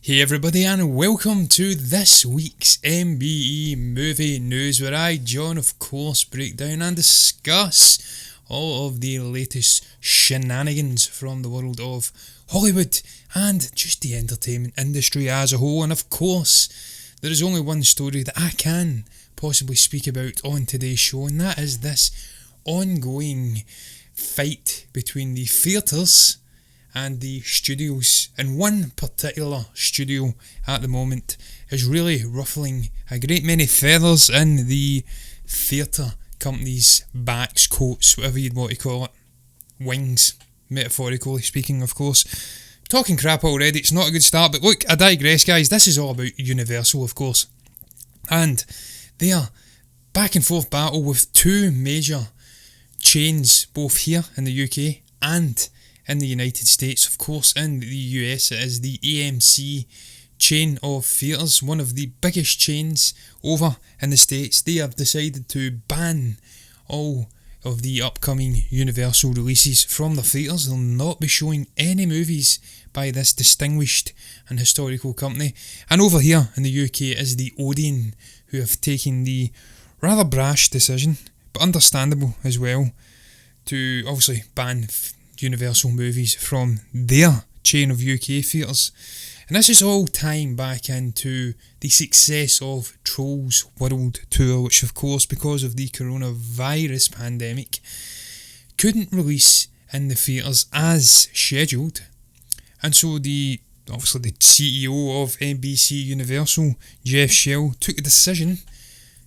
Hey everybody, and welcome to this week's MBE Movie News, where I, John, of course, break down and discuss all of the latest shenanigans from the world of Hollywood and just the entertainment industry as a whole. And of course, there is only one story that I can possibly speak about on today's show, and that is this ongoing fight between the theatres and the studios. And one particular studio at the moment is really ruffling a great many feathers in the theatre company's backs, coats, whatever you'd want to call it. Wings, metaphorically speaking, of course. Talking crap already, it's not a good start, but look, I digress, guys. This is all about Universal, of course. And they are back and forth battle with two major chains, both here in the UK and in the United States. Of course, in the US it is the AMC chain of theatres, one of the biggest chains over in the States. They have decided to ban all of the upcoming Universal releases from the theatres. They'll not be showing any movies by this distinguished and historical company. And over here in the UK is the Odeon, who have taken the rather brash decision, but understandable as well, to obviously ban Universal movies from their chain of UK theatres. And this is all tying back into the success of Trolls World Tour, which of course, because of the coronavirus pandemic, couldn't release in the theatres as scheduled. And so the CEO of NBC Universal, Jeff Shell, took a decision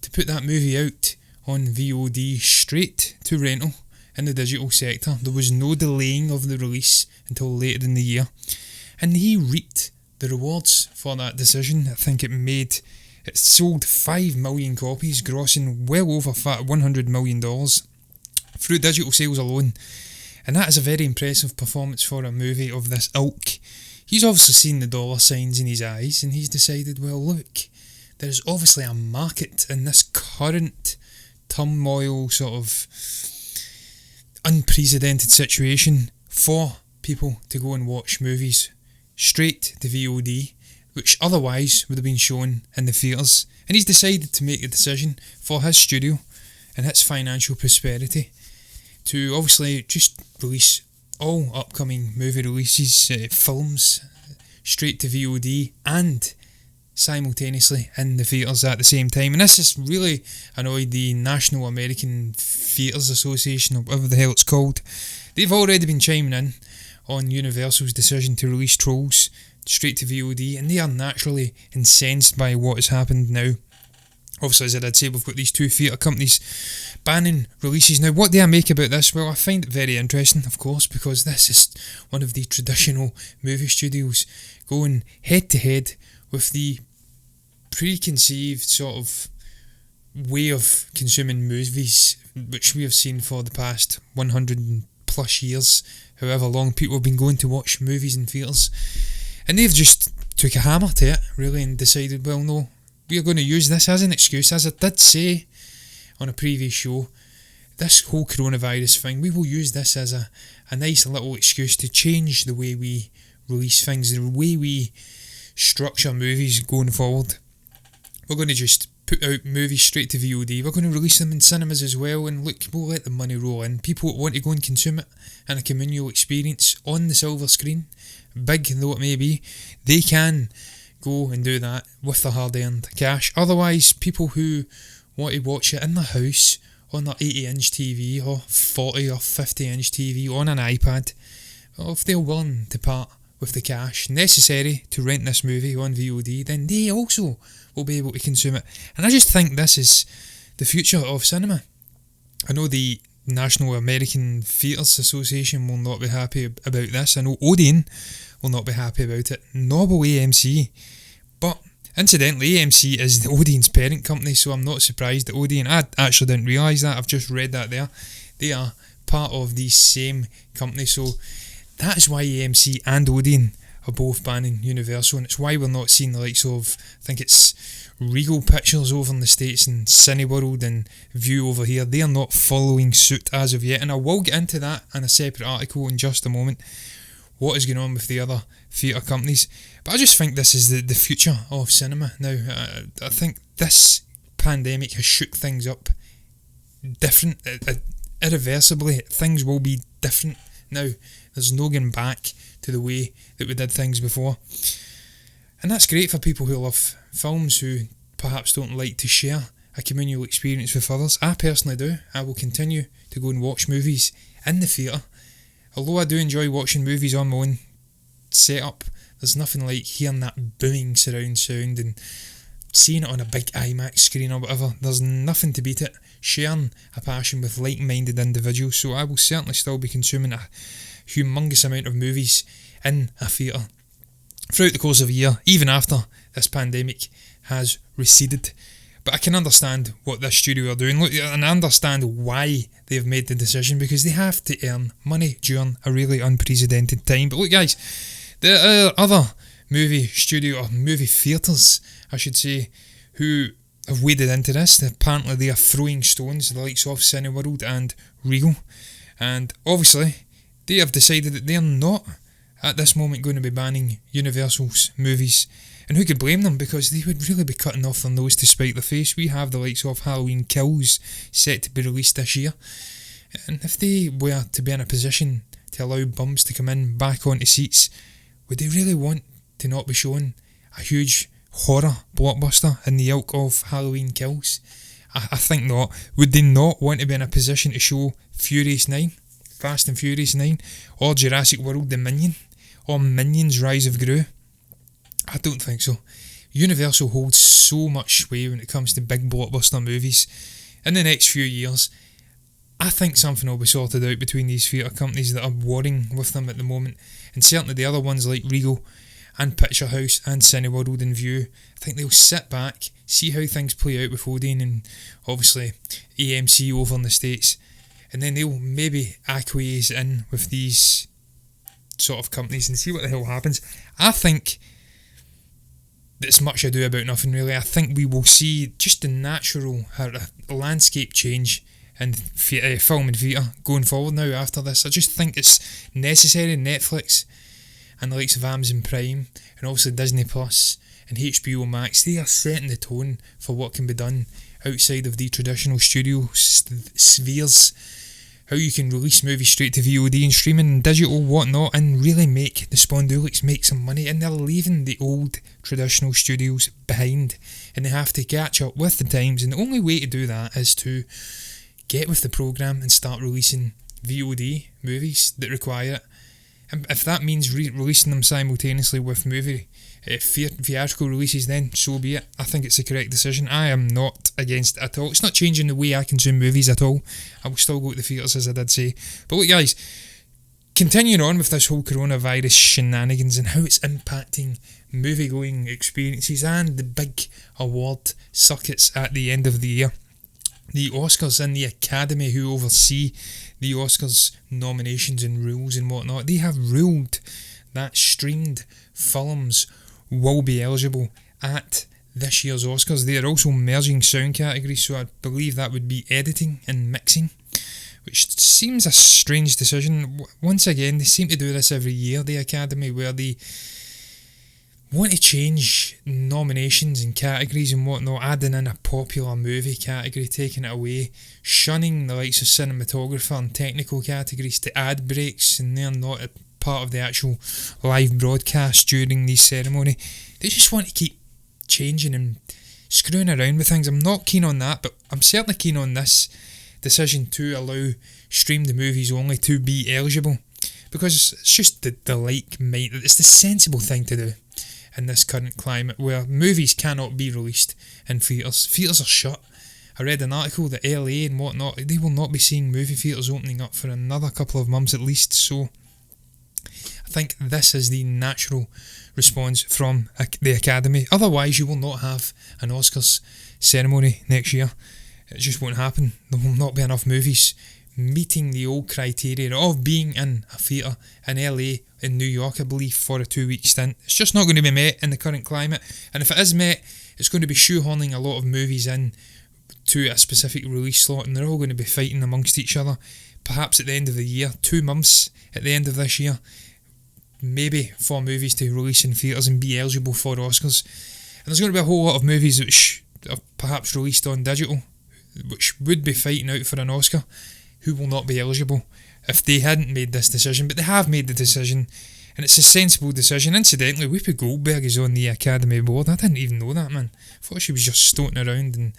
to put that movie out on VOD straight to rental in the digital sector. There was no delaying of the release until later in the year, and he reaped the rewards for that decision. I think it sold 5 million copies, grossing well over $100 million through digital sales alone, and that is a very impressive performance for a movie of this ilk. He's obviously seen the dollar signs in his eyes, and he's decided, well, look, there's obviously a market in this current turmoil, sort of unprecedented situation, for people to go and watch movies straight to VOD, which otherwise would have been shown in the theatres. And he's decided to make a decision for his studio and its financial prosperity to obviously just release all upcoming movie releases, films, straight to VOD and simultaneously in the theatres at the same time. And this has really annoyed the National American Theatres Association, or whatever the hell it's called. They've already been chiming in on Universal's decision to release Trolls straight to VOD, and they are naturally incensed by what has happened now. Obviously, as I did say, we've got these two theatre companies banning releases. Now, what do I make about this? Well, I find it very interesting, of course, because this is one of the traditional movie studios going head to head with the preconceived sort of way of consuming movies, which we have seen for the past 100 plus years, however long people have been going to watch movies in theatres. And they've just took a hammer to it, really, and decided, well, no, we are going to use this as an excuse. As I did say on a previous show, this whole coronavirus thing, we will use this as a nice little excuse to change the way we release things, the way we structure movies going forward. We're going to just put out movies straight to VOD. We're going to release them in cinemas as well, and look, we'll let the money roll in. People want to go and consume it in a communal experience on the silver screen, big though it may be, they can go and do that with their hard-earned cash. Otherwise, people who want to watch it in their house on their 80-inch TV or 40 or 50-inch TV on an iPad, well, if they're willing to part with the cash necessary to rent this movie on VOD, then they also will be able to consume it. And I just think this is the future of cinema. I know the National American Theatres Association will not be happy about this. I know Odeon will not be happy about it, nor will AMC. But incidentally, AMC is the Odeon's parent company, so I'm not surprised that Odeon, I actually didn't realise that, I've just read that there, they are part of the same company. So that is why AMC and Odeon are both banning Universal, and it's why we're not seeing the likes of, I think it's Regal Pictures over in the States and Cineworld and View over here. They are not following suit as of yet, and I will get into that in a separate article in just a moment. what is going on with the other theatre companies. But I just think this is the future of cinema now. I think this pandemic has shook things up different, irreversibly. Things will be different now. There's no going back to the way that we did things before. And that's great for people who love films, who perhaps don't like to share a communal experience with others. I personally do. I will continue to go and watch movies in the theatre. Although I do enjoy watching movies on my own setup, there's nothing like hearing that booming surround sound and seeing it on a big IMAX screen or whatever. There's nothing to beat it. Sharing a passion with like-minded individuals. So I will certainly still be consuming a humongous amount of movies in a theatre throughout the course of a year, even after this pandemic has receded. But I can understand what this studio are doing. Look, and I understand why they've made the decision, because they have to earn money during a really unprecedented time. But look, guys, there are other movie studio, or movie theatres, I should say, who have waded into this. Apparently they are throwing stones, the likes of Cineworld and Regal. And obviously, they have decided that they're not, at this moment, going to be banning Universal's movies. And who could blame them, because they would really be cutting off their nose to spite their face. We have the likes of Halloween Kills set to be released this year. And if they were to be in a position to allow bums to come in back onto seats, would they really want to not be showing a huge horror blockbuster in the ilk of Halloween Kills? I think not. Would they not want to be in a position to show Furious 9, Fast and Furious 9, or Jurassic World Dominion, or Minions Rise of Gru? I don't think so. Universal holds so much sway when it comes to big blockbuster movies. In the next few years, I think something will be sorted out between these theatre companies that are warring with them at the moment, and certainly the other ones like Regal and Picture House and Cineworld and View. I think they'll sit back, see how things play out with Odeon and obviously AMC over in the States, and then they'll maybe acquiesce in with these sort of companies and see what the hell happens. I think it's much ado about nothing, really. I think we will see just a natural landscape change in film and theatre going forward now after this. I just think it's necessary. Netflix and the likes of Amazon Prime and also Disney Plus and HBO Max, they are setting the tone for what can be done outside of the traditional studio spheres. How you can release movies straight to VOD and streaming and digital whatnot, and really make the Spondulics make some money. And they're leaving the old traditional studios behind, and they have to catch up with the times, and the only way to do that is to get with the programme and start releasing VOD movies that require it. And if that means releasing them simultaneously with movie theatrical releases, then so be it. I think it's the correct decision. I am not against it at all. It's not changing the way I consume movies at all. I will still go to the theatres, as I did say. But look, guys, continuing on with this whole coronavirus shenanigans and how it's impacting movie-going experiences and the big award circuits at the end of the year. The Oscars and the Academy, who oversee the Oscars nominations and rules and whatnot, they have ruled that streamed films will be eligible at this year's Oscars. They are also merging sound categories, so I believe that would be editing and mixing, which seems a strange decision. Once again, they seem to do this every year, the Academy, where they want to change nominations and categories and whatnot, adding in a popular movie category, taking it away, shunning the likes of cinematographer and technical categories to ad breaks, and they're not a part of the actual live broadcast during the ceremony. They just want to keep changing and screwing around with things. I'm not keen on that, but I'm certainly keen on this decision to allow streamed movies only to be eligible, because it's just the like-minded, it's the sensible thing to do in this current climate where movies cannot be released in theatres. Theatres are shut. I read an article that LA and whatnot, they will not be seeing movie theatres opening up for another couple of months at least, so I think this is the natural response from the Academy. Otherwise, you will not have an Oscars ceremony next year. It just won't happen. There will not be enough movies meeting the old criteria of being in a theatre in LA, in New York, I believe, for a 2-week stint. It's just not going to be met in the current climate, and if it is met, it's going to be shoehorning a lot of movies in to a specific release slot, and they're all going to be fighting amongst each other. Perhaps at the end of the year, 2 months at the end of this year, maybe 4 movies to release in theatres and be eligible for Oscars. And there's going to be a whole lot of movies which are perhaps released on digital, which would be fighting out for an Oscar, who will not be eligible if they hadn't made this decision. But they have made the decision, and it's a sensible decision. Incidentally, Whoopi Goldberg is on the Academy Board. I didn't even know that, man. I thought she was just stoating around in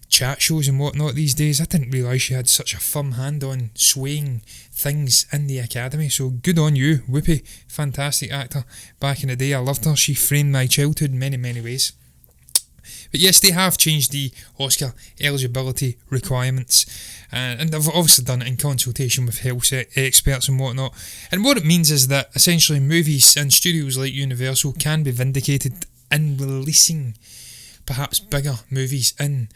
chat shows and whatnot these days. I didn't realise she had such a firm hand on swaying things in the Academy. So good on you, Whoopi. Fantastic actor. Back in the day, I loved her. She framed my childhood in many, many ways. But yes, they have changed the Oscar eligibility requirements, and they've obviously done it in consultation with health experts and whatnot. And what it means is that essentially movies and studios like Universal can be vindicated in releasing perhaps bigger movies in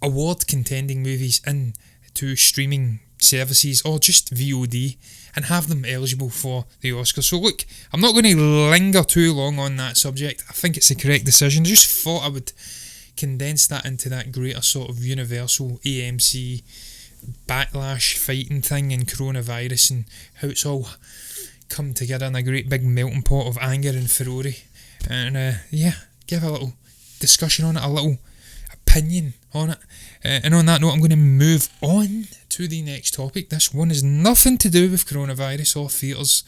award contending movies into streaming services or just VOD and have them eligible for the Oscars. So look, I'm not going to linger too long on that subject. I think it's the correct decision. I just thought I would condense that into that greater sort of Universal AMC backlash fighting thing and coronavirus and how it's all come together in a great big melting pot of anger and furore. And give a little discussion on it, a little opinion on it. And on that note, I'm going to move on to the next topic. This one has nothing to do with coronavirus or theatres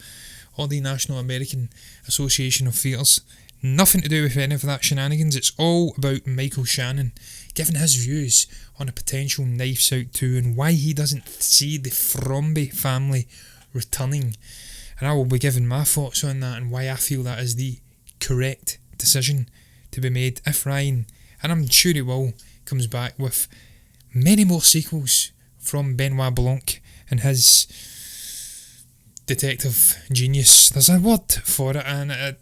or the National American Association of Theatres. Nothing to do with any of that shenanigans. It's all about Michael Shannon giving his views on a potential Knives Out 2 and why he doesn't see the Thrombey family returning. And I will be giving my thoughts on that and why I feel that is the correct decision to be made if Ryan, and I'm sure he will, comes back with many more sequels from Benoit Blanc and his detective genius. There's a word for it, and I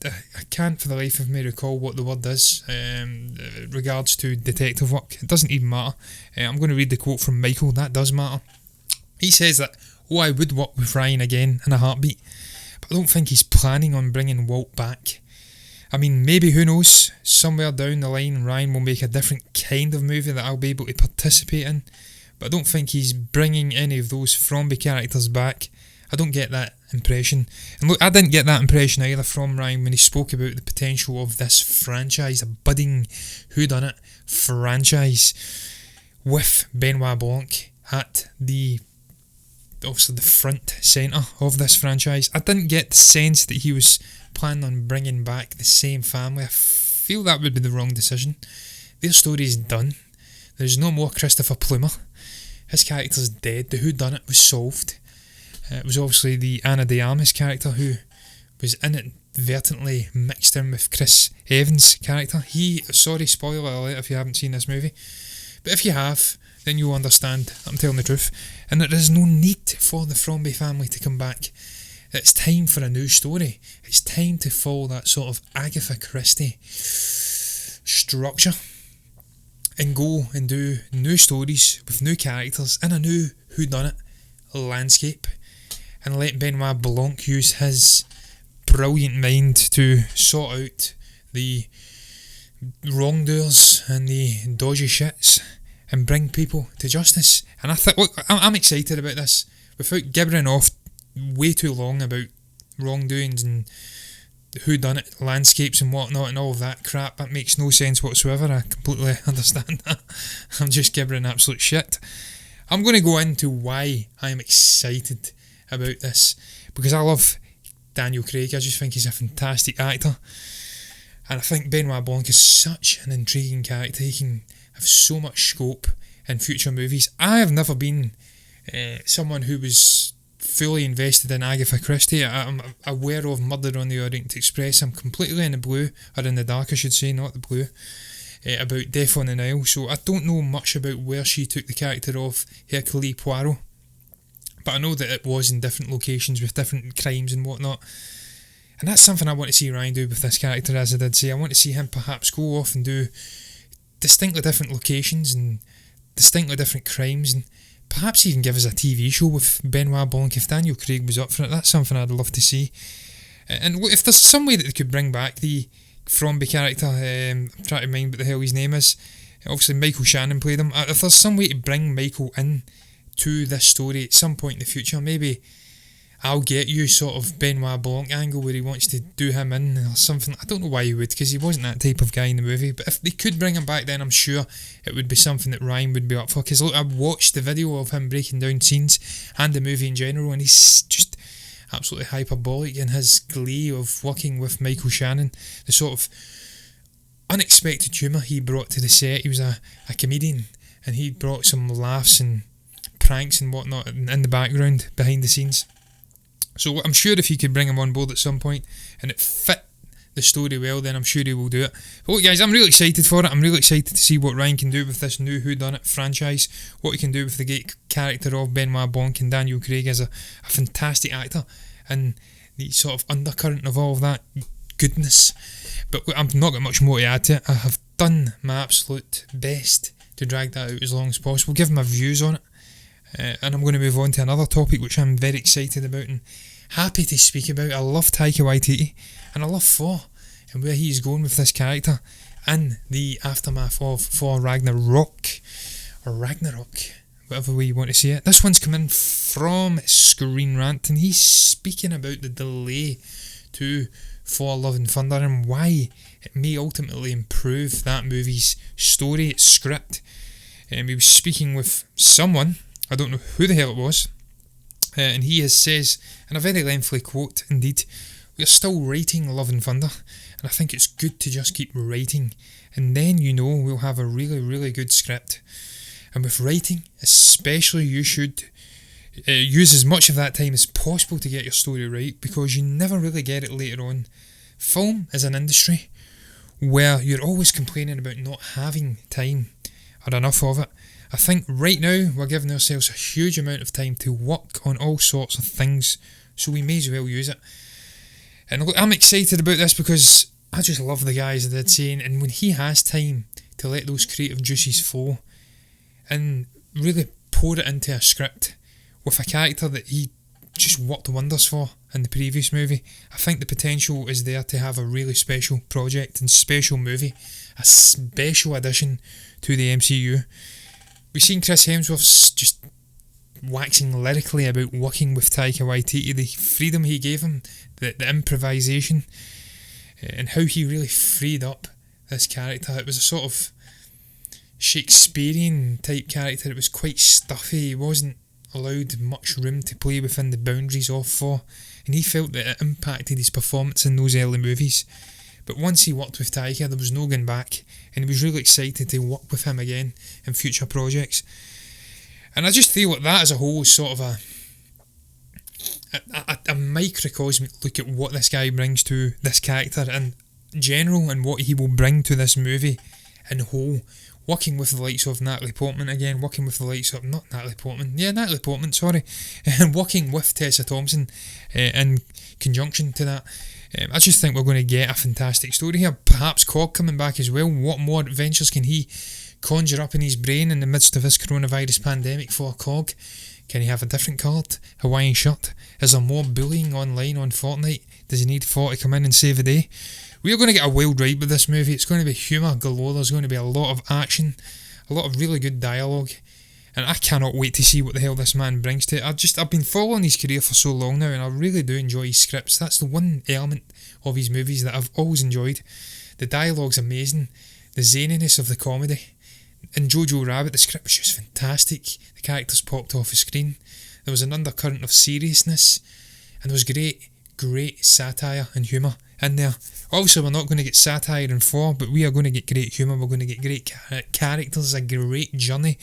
can't for the life of me recall what the word is regards to detective work. It doesn't even matter. I'm going to read the quote from Michael. That does matter. He says that, I would work with Ryan again in a heartbeat, but I don't think he's planning on bringing Walt back. I mean, maybe, who knows, somewhere down the line Ryan will make a different kind of movie that I'll be able to participate in, but I don't think he's bringing any of those Thrombey characters back. I don't get that impression. And look, I didn't get that impression either from Ryan when he spoke about the potential of this franchise, a budding whodunit franchise with Benoit Blanc at the front centre of this franchise. I didn't get the sense that he was planning on bringing back the same family. I feel that would be the wrong decision. Their story is done. There's no more Christopher Plummer. His character's dead. The whodunit was solved. It was obviously the Ana de Armas character who was inadvertently mixed in with Chris Evans' character. Sorry, spoiler alert if you haven't seen this movie, but if you have, then you'll understand I'm telling the truth, and there is no need for the Thrombey family to come back. It's time for a new story. It's time to follow that sort of Agatha Christie structure and go and do new stories with new characters in a new whodunit landscape, and let Benoit Blanc use his brilliant mind to sort out the wrongdoers and the dodgy shits and bring people to justice. And I'm excited about this. Without gibbering off way too long about wrongdoings and whodunit landscapes and whatnot and all of that crap, that makes no sense whatsoever. I completely understand that. I'm just gibbering absolute shit. I'm going to go into why I'm excited about this, because I love Daniel Craig. I just think he's a fantastic actor, and I think Benoit Blanc is such an intriguing character. He can have so much scope in future movies. I have never been someone who was fully invested in Agatha Christie. I'm aware of Murder on the Orient Express. I'm completely in the blue, or in the dark I should say, not the blue, about Death on the Nile. So I don't know much about where she took the character of Hercule Poirot, but I know that it was in different locations with different crimes and whatnot. And that's something I want to see Ryan do with this character, as I did say. I want to see him perhaps go off and do distinctly different locations and distinctly different crimes, and perhaps even give us a TV show with Benoit Blanc if Daniel Craig was up for it. That's something I'd love to see. And if there's some way that they could bring back the Thrombey character, I'm trying to mind what the hell his name is. Obviously Michael Shannon played him. If there's some way to bring Michael in to this story at some point in the future, maybe I'll get you sort of Benoit Blanc angle where he wants to do him in or something. I don't know why he would, because he wasn't that type of guy in the movie, but if they could bring him back, then I'm sure it would be something that Ryan would be up for. Because look, I've watched the video of him breaking down scenes and the movie in general, and he's just absolutely hyperbolic in his glee of working with Michael Shannon. The sort of unexpected humour he brought to the set. He was a comedian, and he brought some laughs and pranks and whatnot in the background behind the scenes. So I'm sure if you could bring him on board at some point and it fit the story well, then I'm sure he will do it. But look guys, I'm really excited for it. I'm really excited to see what Ryan can do with this new whodunit franchise, what he can do with the great character of Benoit Blanc and Daniel Craig as a fantastic actor, and the sort of undercurrent of all of that goodness. But look, I've not got much more to add to it. I have done my absolute best to drag that out as long as possible, give my views on it. And I'm going to move on to another topic which I'm very excited about and happy to speak about. I love Taika Waititi, and I love Thor and where he's going with this character in the aftermath of Thor Ragnarok, or Ragnarok, whatever way you want to say it. This one's coming from Screen Rant, and he's speaking about the delay to Thor Love and Thunder and why it may ultimately improve that movie's story, its script. He was speaking with someone, I don't know who the hell it was, and he says, in a very lengthy quote indeed, "We're still writing Love and Thunder, and I think it's good to just keep writing, and then we'll have a really, really good script. And with writing, especially, you should use as much of that time as possible to get your story right, because you never really get it later on. Film is an industry where you're always complaining about not having time or enough of it. I think right now we're giving ourselves a huge amount of time to work on all sorts of things, so we may as well use it." And look, I'm excited about this because I just love the guys that did saying, and when he has time to let those creative juices flow and really pour it into a script with a character that he just worked wonders for in the previous movie, I think the potential is there to have a really special project and special movie, a special addition to the MCU. We've seen Chris Hemsworth's just waxing lyrically about working with Taika Waititi, the freedom he gave him, the improvisation, and how he really freed up this character. It was a sort of Shakespearean type character. It was quite stuffy. He wasn't allowed much room to play within the boundaries of Thor, and he felt that it impacted his performance in those early movies. But once he worked with Taika, there was no going back, and he was really excited to work with him again in future projects. And I just feel like that as a whole is sort of a microcosmic look at what this guy brings to this character in general, and what he will bring to this movie in whole. Working with the likes of Natalie Portman again, working with the likes of, Natalie Portman, sorry, and working with Tessa Thompson in conjunction to that. I just think we're going to get a fantastic story here. Perhaps Cog coming back as well. What more adventures can he conjure up in his brain in the midst of this coronavirus pandemic for Cog? Can he have a different card, Hawaiian shirt? Is there more bullying online on Fortnite? Does he need Thor to come in and save the day? We're going to get a wild ride with this movie. It's going to be humour galore. There's going to be a lot of action, a lot of really good dialogue, and I cannot wait to see what the hell this man brings to it. I've been following his career for so long now, and I really do enjoy his scripts. That's the one element of his movies that I've always enjoyed. The dialogue's amazing, the zaniness of the comedy. In Jojo Rabbit, the script was just fantastic. The characters popped off the screen. There was an undercurrent of seriousness, and there was great satire and humour in there. Obviously, we're not going to get satire in Thor, but we are going to get great humour. We're going to get great characters, a great journey.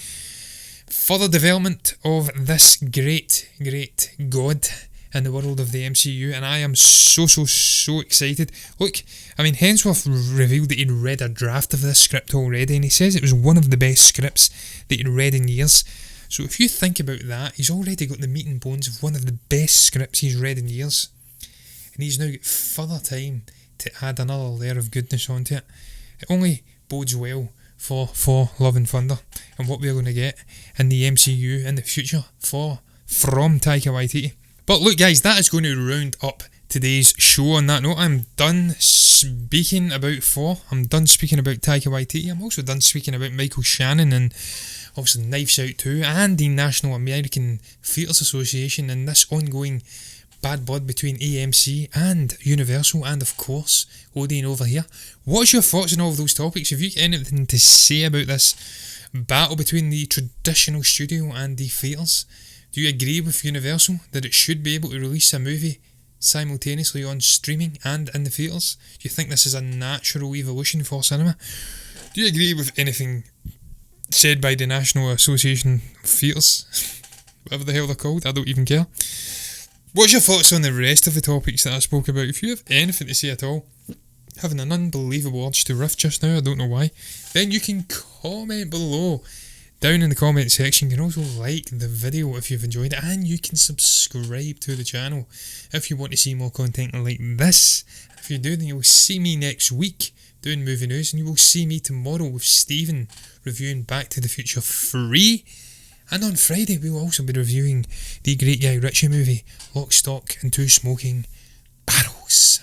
Further development of this great god in the world of the MCU, and I am so excited. Look, I mean, Hemsworth revealed that he'd read a draft of this script already, and he says it was one of the best scripts that he'd read in years. So if you think about that, he's already got the meat and bones of one of the best scripts he's read in years, and he's now got further time to add another layer of goodness onto it. It only bodes well for Love and Thunder and what we're going to get in the MCU in the future from Taika Waititi. But look guys, that is going to round up today's show. On that note, I'm done speaking about Thor. I'm done speaking about Taika Waititi. I'm also done speaking about Michael Shannon and obviously Knives Out 2 and the National American Theatres Association and this ongoing bad blood between AMC and Universal, and of course Odeon over here. What's your thoughts on all of those topics? Have you got anything to say about this battle between the traditional studio and the theatres? Do you agree with Universal that it should be able to release a movie simultaneously on streaming and in the theatres? Do you think this is a natural evolution for cinema? Do you agree with anything said by the National Association of Theatres? Whatever the hell they're called, I don't even care. What's your thoughts on the rest of the topics that I spoke about? If you have anything to say at all, having an unbelievable urge to riff just now, I don't know why, then you can comment below down in the comment section. You can also like the video if you've enjoyed it, and you can subscribe to the channel if you want to see more content like this. If you do, then you'll see me next week doing movie news, and you will see me tomorrow with Stephen reviewing Back to the Future 3. And on Friday we will also be reviewing the great Guy Ritchie movie Lock, Stock and Two Smoking Barrels.